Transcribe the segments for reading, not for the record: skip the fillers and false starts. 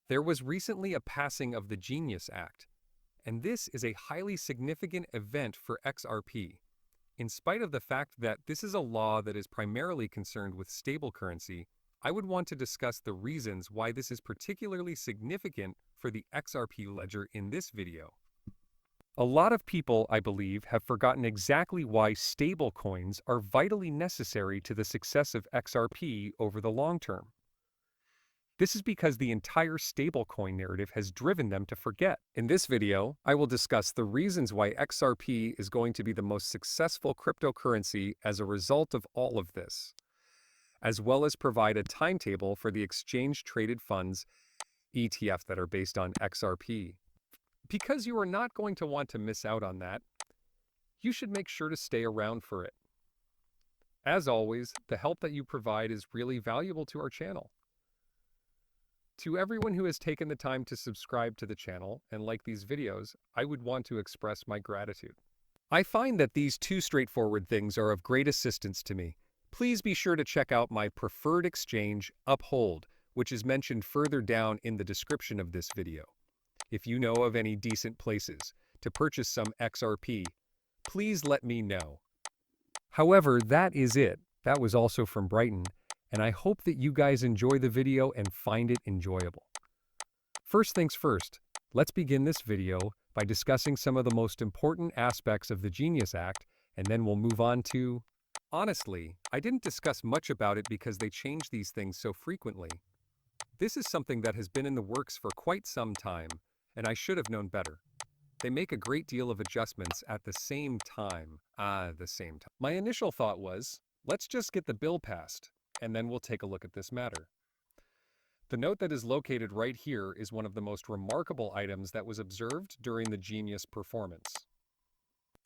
There was recently a passing of the Genius Act, and this is a highly significant event for XRP. In spite of the fact that this is a law that is primarily concerned with stable currency, I would want to discuss the reasons why this is particularly significant for the XRP ledger in this video. A lot of people, I believe, have forgotten exactly why stablecoins are vitally necessary to the success of XRP over the long term. This is because the entire stablecoin narrative has driven them to forget. In this video, I will discuss the reasons why XRP is going to be the most successful cryptocurrency as a result of all of this, as well as provide a timetable for the exchange-traded funds ETF that are based on XRP. Because you are not going to want to miss out on that, you should make sure to stay around for it. As always, the help that you provide is really valuable to our channel. To everyone who has taken the time to subscribe to the channel and like these videos, I would want to express my gratitude. I find that these two straightforward things are of great assistance to me. Please be sure to check out my preferred exchange, Uphold, which is mentioned further down in the description of this video. If you know of any decent places to purchase some XRP, please let me know. However, that is it. That was also from Brighton, and I hope that you guys enjoy the video and find it enjoyable. First things first, let's begin this video by discussing some of the most important aspects of the Genius Act, and then we'll move on to... Honestly, I didn't discuss much about it because they change these things so frequently. This is something that has been in the works for quite some time, and I should have known better. They make a great deal of adjustments at the same time. My initial thought was, let's just get the bill passed, and then we'll take a look at this matter. The note that is located right here is one of the most remarkable items that was observed during the Genius performance.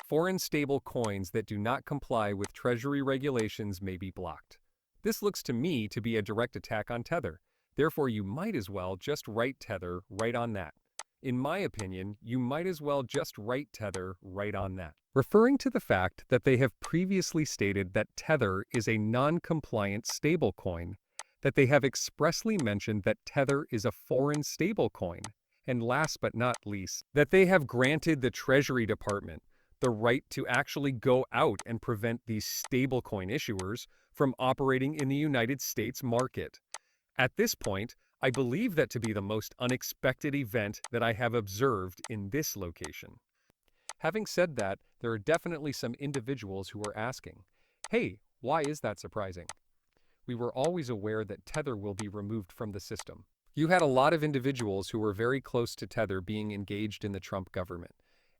Foreign stable coins that do not comply with Treasury regulations may be blocked. This looks to me to be a direct attack on Tether. Therefore, you might as well just write Tether right on that. In my opinion, you might as well just write Tether right on that. Referring to the fact that they have previously stated that Tether is a non-compliant stablecoin, that they have expressly mentioned that Tether is a foreign stablecoin, and last but not least, that they have granted the Treasury Department the right to actually go out and prevent these stablecoin issuers from operating in the United States market. At this point, I believe that to be the most unexpected event that I have observed in this location. Having said that, there are definitely some individuals who are asking, hey, why is that surprising? We were always aware that Tether will be removed from the system. You had a lot of individuals who were very close to Tether being engaged in the Trump government.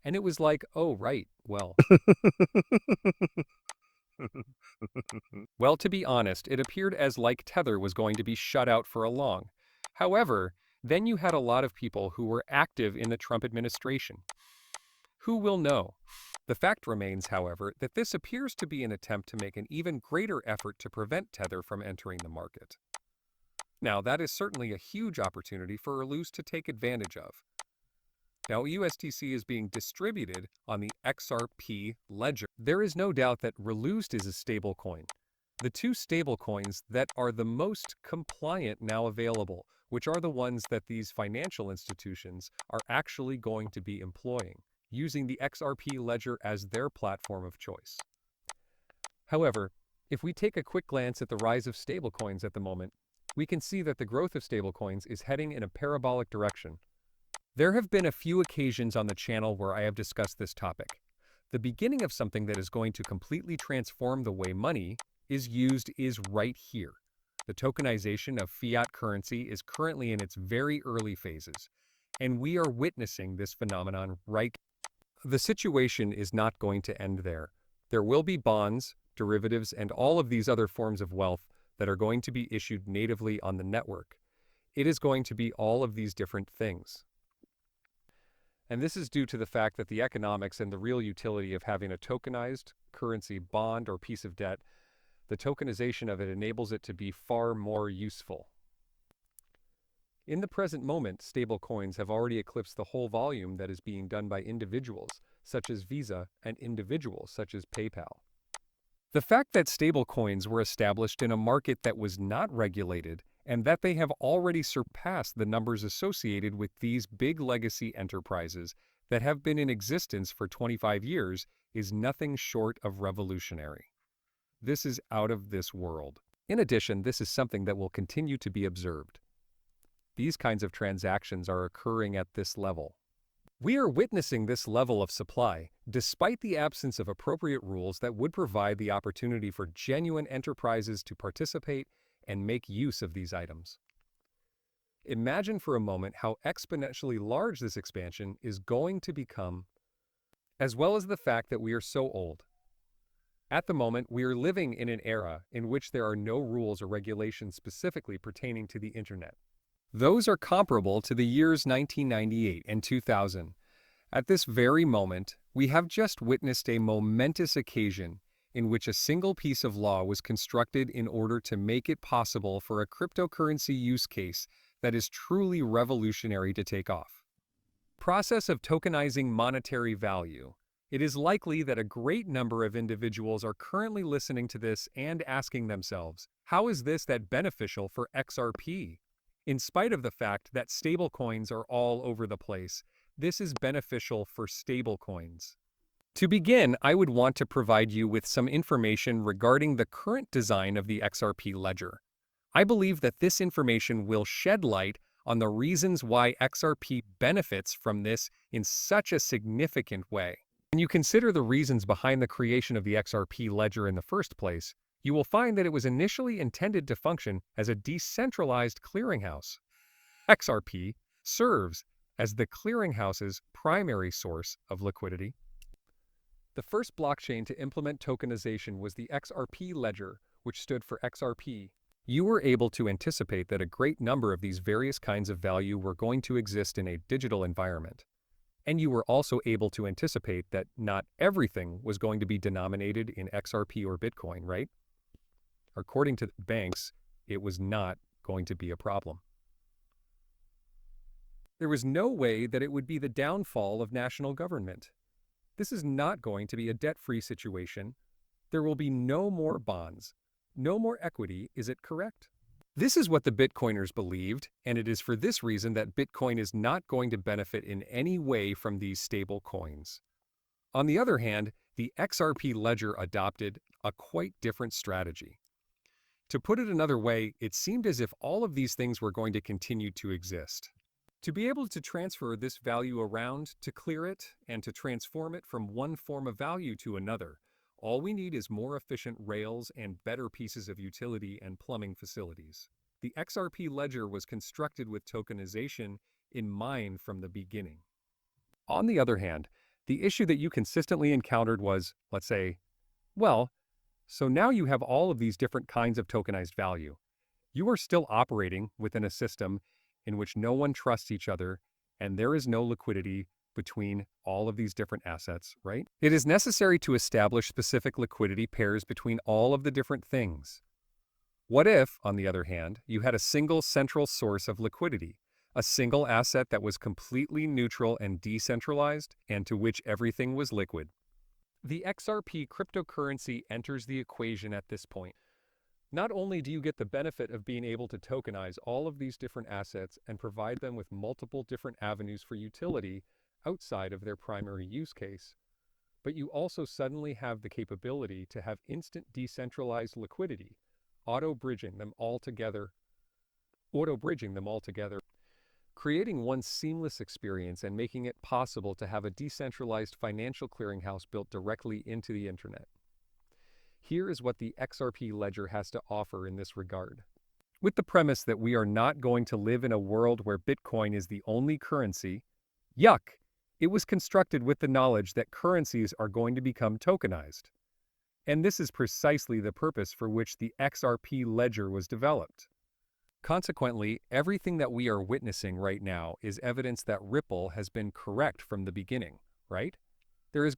And it was like, oh, right, well. Well, to be honest, it appeared as like Tether was going to be shut out for a long. However, then you had a lot of people who were active in the Trump administration. Who will know? The fact remains, however, that this appears to be an attempt to make an even greater effort to prevent Tether from entering the market. Now, that is certainly a huge opportunity for Release to take advantage of. Now, USDC is being distributed on the XRP ledger. There is no doubt that Released is a stablecoin. The two stablecoins that are the most compliant now available, which are the ones that these financial institutions are actually going to be employing, using the XRP ledger as their platform of choice. However, if we take a quick glance at the rise of stablecoins at the moment, we can see that the growth of stablecoins is heading in a parabolic direction. There have been a few occasions on the channel where I have discussed this topic. The beginning of something that is going to completely transform the way money is used is right here. The tokenization of fiat currency is currently in its very early phases, and we are witnessing this phenomenon right now. The situation is not going to end there. There will be bonds, derivatives, and all of these other forms of wealth that are going to be issued natively on the network. It is going to be all of these different things. And this is due to the fact that the economics and the real utility of having a tokenized currency, bond, or piece of debt, the tokenization of it enables it to be far more useful. In the present moment, stablecoins have already eclipsed the whole volume that is being done by individuals, such as Visa, and individuals, such as PayPal. The fact that stablecoins were established in a market that was not regulated and that they have already surpassed the numbers associated with these big legacy enterprises that have been in existence for 25 years is nothing short of revolutionary. This is out of this world. In addition, this is something that will continue to be observed. These kinds of transactions are occurring at this level. We are witnessing this level of supply, despite the absence of appropriate rules that would provide the opportunity for genuine enterprises to participate and make use of these items. Imagine for a moment how exponentially large this expansion is going to become, as well as the fact that we are so old. At the moment, we are living in an era in which there are no rules or regulations specifically pertaining to the internet. Those are comparable to the years 1998 and 2000. At this very moment, we have just witnessed a momentous occasion in which a single piece of law was constructed in order to make it possible for a cryptocurrency use case that is truly revolutionary to take off. Process of tokenizing monetary value. It is likely that a great number of individuals are currently listening to this and asking themselves, how is this that beneficial for XRP? In spite of the fact that stablecoins are all over the place, this is beneficial for stablecoins. To begin, I would want to provide you with some information regarding the current design of the XRP ledger. I believe that this information will shed light on the reasons why XRP benefits from this in such a significant way. When you consider the reasons behind the creation of the XRP ledger in the first place, you will find that it was initially intended to function as a decentralized clearinghouse. XRP serves as the clearinghouse's primary source of liquidity. The first blockchain to implement tokenization was the XRP ledger, which stood for XRP. You were able to anticipate that a great number of these various kinds of value were going to exist in a digital environment. And you were also able to anticipate that not everything was going to be denominated in XRP or Bitcoin, right? According to banks, it was not going to be a problem. There was no way that it would be the downfall of national government. This is not going to be a debt-free situation. There will be no more bonds, no more equity, is it correct? This is what the Bitcoiners believed, and it is for this reason that Bitcoin is not going to benefit in any way from these stable coins. On the other hand, the XRP ledger adopted a quite different strategy. To put it another way, it seemed as if all of these things were going to continue to exist. To be able to transfer this value around, to clear it, and to transform it from one form of value to another, all we need is more efficient rails and better pieces of utility and plumbing facilities. The XRP ledger was constructed with tokenization in mind from the beginning. On the other hand, the issue that you consistently encountered was, let's say, well, so now you have all of these different kinds of tokenized value. You are still operating within a system in which no one trusts each other, and there is no liquidity between all of these different assets, right? It is necessary to establish specific liquidity pairs between all of the different things. What if, on the other hand, you had a single central source of liquidity, a single asset that was completely neutral and decentralized, and to which everything was liquid? The XRP cryptocurrency enters the equation at this point. Not only do you get the benefit of being able to tokenize all of these different assets and provide them with multiple different avenues for utility outside of their primary use case, but you also suddenly have the capability to have instant decentralized liquidity, auto-bridging them all together, creating one seamless experience and making it possible to have a decentralized financial clearinghouse built directly into the internet. Here is what the XRP ledger has to offer in this regard. With the premise that we are not going to live in a world where Bitcoin is the only currency, it was constructed with the knowledge that currencies are going to become tokenized. And this is precisely the purpose for which the XRP ledger was developed. Consequently, everything that we are witnessing right now is evidence that Ripple has been correct from the beginning, right? There is